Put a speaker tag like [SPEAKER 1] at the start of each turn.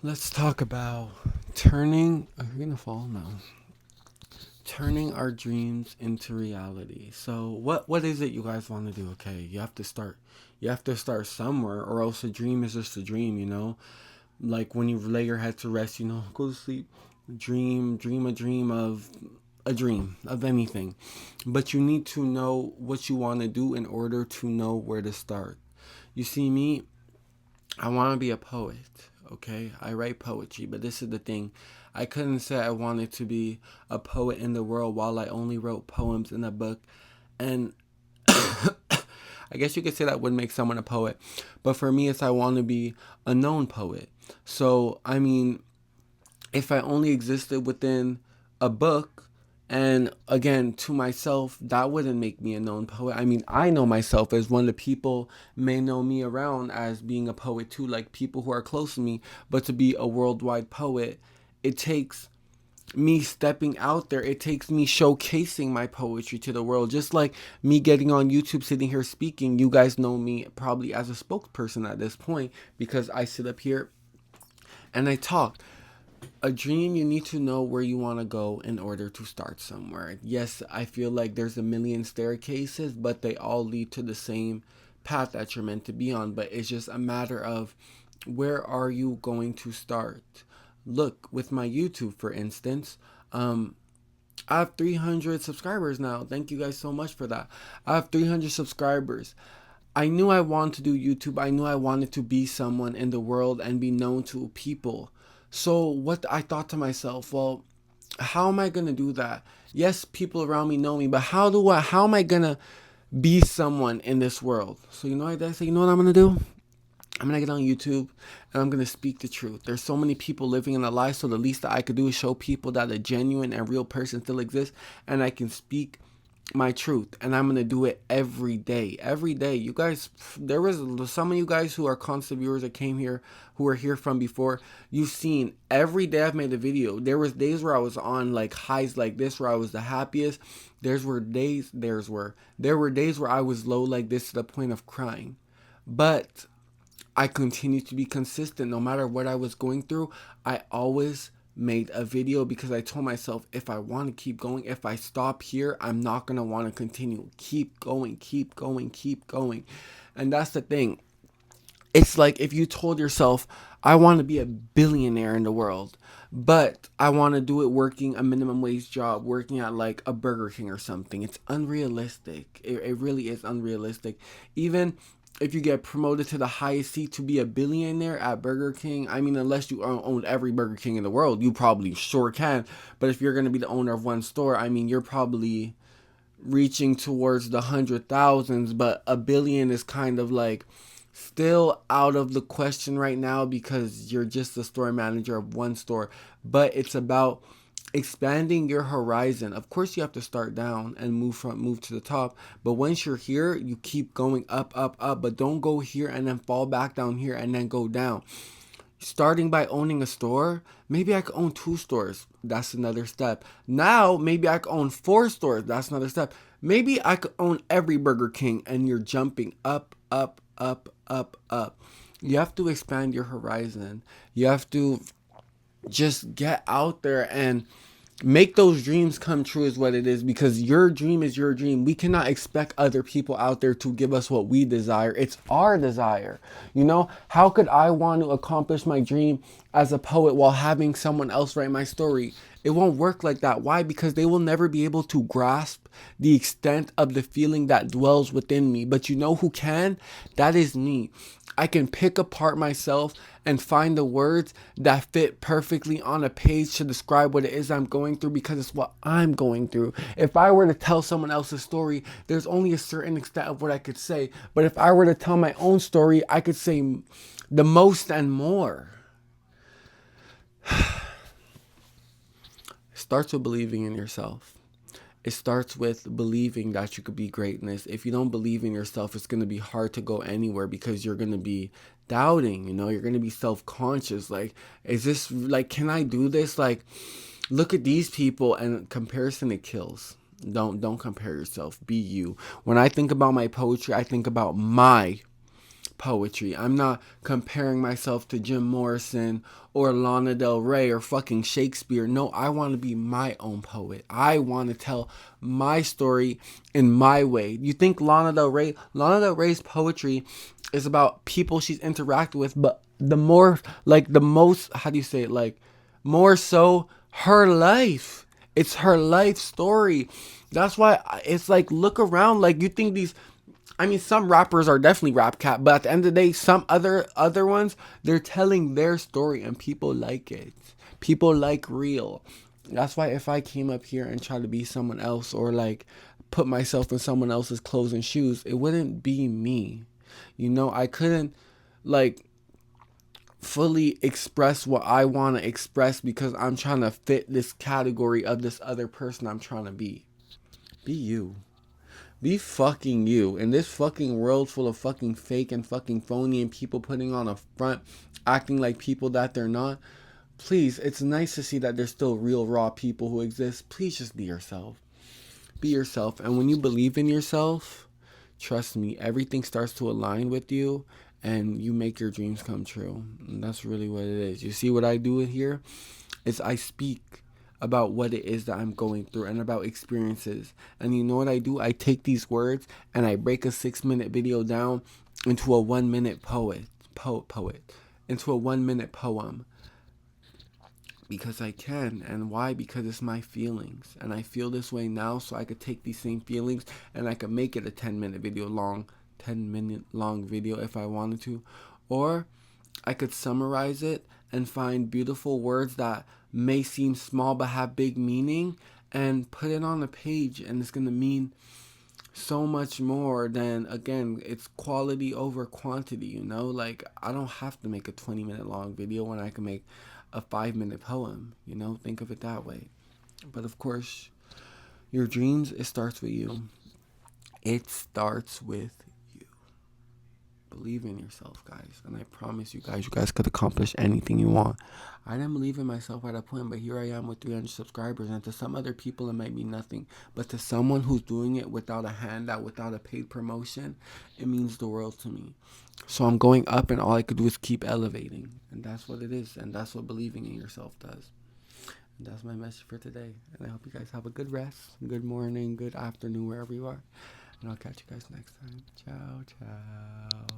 [SPEAKER 1] Let's talk about turning. Are you gonna fall? No. Turning our dreams into reality. So, what is it you guys want to do? Okay, you have to start. You have to start somewhere, or else a dream is just a dream. Like when you lay your head to rest. Go to sleep. Dream a dream of a dream of anything, but you need to know what you want to do in order to know where to start. You see me, I want to be a poet, okay? I write poetry, but this is the thing. I couldn't say I wanted to be a poet in the world while I only wrote poems in a book. And I guess you could say that would make someone a poet. But for me, it's I want to be a known poet. So, I mean, if I only existed within a book, and again, to myself, that wouldn't make me a known poet. I mean, I know myself as one of the people may know me around as being a poet too, like people who are close to me. But to be a worldwide poet, it takes me stepping out there. It takes me showcasing my poetry to the world. Just like me getting on YouTube, sitting here speaking. You guys know me probably as a spokesperson at this point because I sit up here and I talk. A dream, you need to know where you want to go in order to start somewhere. Yes, I feel like there's a million staircases, but they all lead to the same path that you're meant to be on. But it's just a matter of where are you going to start. Look, with my YouTube, for instance, I have 300 subscribers now. Thank you guys so much for that. I have 300 subscribers. I knew I wanted to do YouTube. I knew I wanted to be someone in the world and be known to people. So what I thought to myself, well, how am I gonna do that? Yes, people around me know me, but how am I gonna be someone in this world? So you know what I say, you know what I'm gonna do? I'm gonna get on YouTube and I'm gonna speak the truth. There's so many people living in a lie, so the least that I could do is show people that a genuine and real person still exists and I can speak my truth, and I'm gonna do it every day. Every day, you guys. There was some of you guys who are constant viewers that came here, who were here from before. You've seen every day I've made a video. There was days where I was on like highs like this, where I was the happiest. There were days where I was low like this to the point of crying, but I continued to be consistent no matter what I was going through. I always made a video because I told myself if I want to keep going, if I stop here, I'm not going to want to continue. Keep going, keep going, keep going. And that's the thing. It's like if you told yourself, I want to be a billionaire in the world, but I want to do it working a minimum wage job, working at like a Burger King or something. It's unrealistic. It really is unrealistic. Even if you get promoted to the highest seat to be a billionaire at Burger King, I mean, unless you own every Burger King in the world, you probably sure can. But if you're going to be the owner of one store, I mean, you're probably reaching towards the hundred thousands, but a billion is kind of like still out of the question right now because you're just the store manager of one store. But it's about expanding your horizon. Of course, you have to start down and move to the top. But once you're here, you keep going up, up, up. But don't go here and then fall back down here and then go down. Starting by owning a store, maybe I could own 2 stores. That's another step. Now, maybe I could own 4 stores. That's another step. Maybe I could own every Burger King, and you're jumping up, up, up, up, up. You have to expand your horizon. You have to just get out there and make those dreams come true is what it is, because your dream is your dream. We cannot expect other people out there to give us what we desire. It's our desire. How could I want to accomplish my dream as a poet while having someone else write my story? It won't work like that. Why? Because they will never be able to grasp the extent of the feeling that dwells within me. But you know who can? That is me. I can pick apart myself and find the words that fit perfectly on a page to describe what it is I'm going through, because it's what I'm going through. If I were to tell someone else's story, there's only a certain extent of what I could say. But if I were to tell my own story, I could say the most and more. It starts with believing in yourself. It starts with believing that you could be greatness. If you don't believe in yourself, it's going to be hard to go anywhere because you're going to be doubting, you're going to be self-conscious. Like, is this, like, can I do this? Like, look at these people, and comparison, it kills. Don't compare yourself. Be you. When I think about my poetry, I think about my poetry. I'm not comparing myself to Jim Morrison or Lana Del Rey or fucking Shakespeare. No, I want to be my own poet. I want to tell my story in my way. You think Lana Del Rey's poetry is about people she's interacted with, but the more, like, the most, how do you say it, like, more so her life. It's her life story. That's why it's like, look around. Like, you think these, I mean, some rappers are definitely rap cap, but at the end of the day, some other ones, they're telling their story and people like it. People like real. That's why if I came up here and tried to be someone else, or like put myself in someone else's clothes and shoes, it wouldn't be me. You know, I couldn't, like, fully express what I want to express because I'm trying to fit this category of this other person I'm trying to be. Be you. Be fucking you. In this fucking world full of fucking fake and fucking phony and people putting on a front, acting like people that they're not, please, it's nice to see that there's still real, raw people who exist. Please just be yourself. Be yourself. And when you believe in yourself, trust me, everything starts to align with you and you make your dreams come true. And that's really what it is. You see what I do here? Is I speak about what it is that I'm going through and about experiences. And you know what I do? I take these words and I break a 6-minute video down into a 1-minute into a 1-minute poem. Because I can. And why? Because it's my feelings. And I feel this way now, so I could take these same feelings and I could make it a 10-minute video if I wanted to. Or I could summarize it and find beautiful words that may seem small but have big meaning and put it on a page, and it's going to mean so much more than, again, it's quality over quantity, you know? Like, I don't have to make a 20-minute long video when I can make a 5-minute poem, you know? Think of it that way. But of course, your dreams, it starts with you. It starts with you. Believe in yourself, guys. And I promise you guys could accomplish anything you want. I didn't believe in myself at a point, but here I am with 300 subscribers. And to some other people, it might be nothing. But to someone who's doing it without a handout, without a paid promotion, it means the world to me. So I'm going up, and all I could do is keep elevating. And that's what it is. And that's what believing in yourself does. And that's my message for today. And I hope you guys have a good rest, good morning, good afternoon, wherever you are. And I'll catch you guys next time. Ciao, ciao.